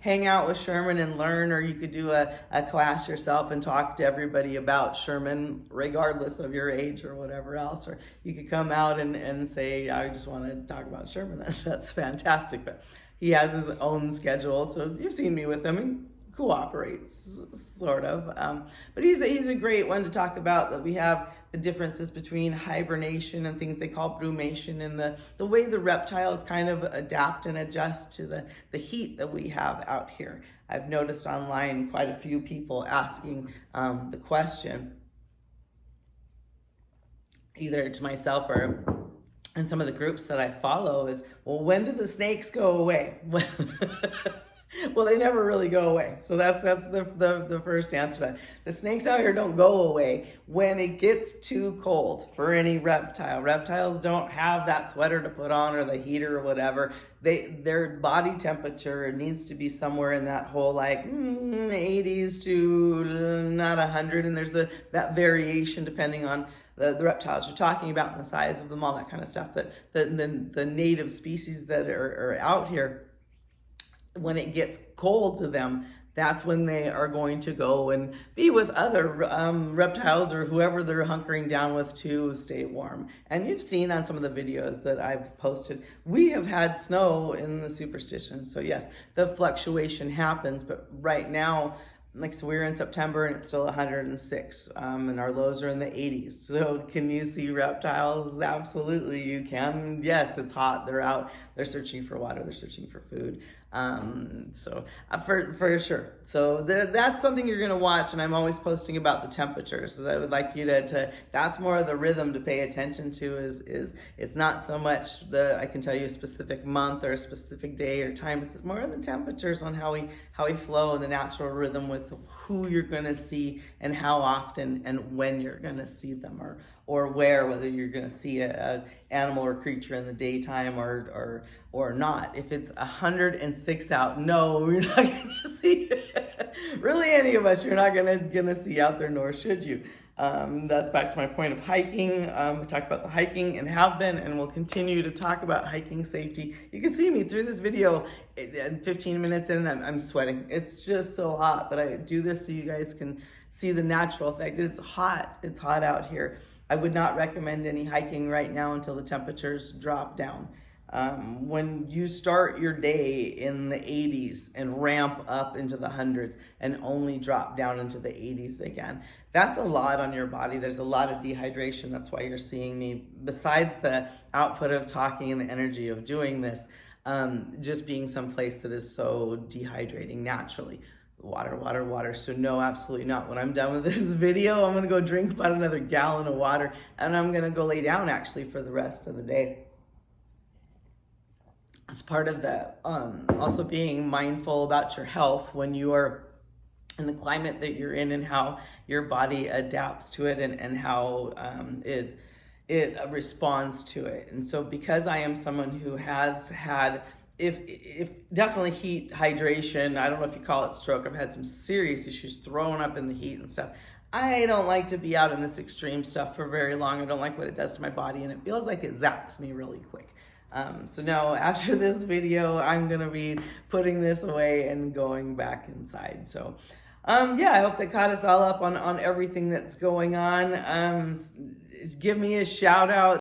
hang out with Sherman and learn, or you could do a class yourself and talk to everybody about Sherman, regardless of your age or whatever else. Or you could come out and say, I just want to talk about Sherman. That's fantastic. But he has his own schedule. So you've seen me with him. He cooperates, sort of. But he's a great one to talk about, that we have the differences between hibernation and things they call brumation, and the way the reptiles kind of adapt and adjust to the heat that we have out here. I've noticed online quite a few people asking the question, either to myself or in some of the groups that I follow, is, well, when do the snakes go away? Well, they never really go away. So that's the first answer to that. The snakes out here don't go away when it gets too cold for any reptile. Reptiles don't have that sweater to put on or the heater or whatever. Their body temperature needs to be somewhere in that whole 80s to not 100, and there's that variation depending on the reptiles you're talking about and the size of them, all that kind of stuff. But the native species that are out here, when it gets cold to them, that's when they are going to go and be with other reptiles or whoever they're hunkering down with to stay warm. And you've seen on some of the videos that I've posted, we have had snow in the superstition. So yes, the fluctuation happens, but right now, so we're in September and it's still 106, and our lows are in the 80s. So can you see reptiles? Absolutely, you can. Yes, it's hot. They're out. They're searching for water. They're searching for food. For sure. So that's something you're going to watch, and I'm always posting about the temperatures. So I would like you to that's more of the rhythm to pay attention to. Is it's not so much I can tell you a specific month or a specific day or time. It's more of the temperatures on how we flow, and the natural rhythm with who you're going to see and how often and when you're going to see them, or whether you're going to see an animal or creature in the daytime or not. If it's 106 out, no, you're not going to see it. Really, any of us, you're not going to see out there, nor should you. That's back to my point of hiking. We talked about the hiking and have been, and we'll continue to talk about hiking safety. You can see me through this video, 15 minutes in, I'm sweating. It's just so hot, but I do this so you guys can see the natural effect. It's hot out here. I would not recommend any hiking right now until the temperatures drop down. When you start your day in the 80s and ramp up into the hundreds and only drop down into the 80s again, that's a lot on your body. There's a lot of dehydration. That's why you're seeing me, besides the output of talking and the energy of doing this, just being someplace that is so dehydrating naturally. Water. So no, absolutely not. When I'm done with this video, I'm going to go drink about another gallon of water, and I'm going to go lay down actually for the rest of the day. As part of the also being mindful about your health when you are in the climate that you're in, and how your body adapts to it, and how it responds to it. And so because I am someone who has had if definitely heat, hydration, I don't know if you call it stroke, I've had some serious issues throwing up in the heat and stuff. I don't like to be out in this extreme stuff for very long. I don't like what it does to my body, and it feels like it zaps me really quick. So no, after this video, I'm going to be putting this away and going back inside. So yeah, I hope that caught us all up on everything that's going on. Give me a shout out.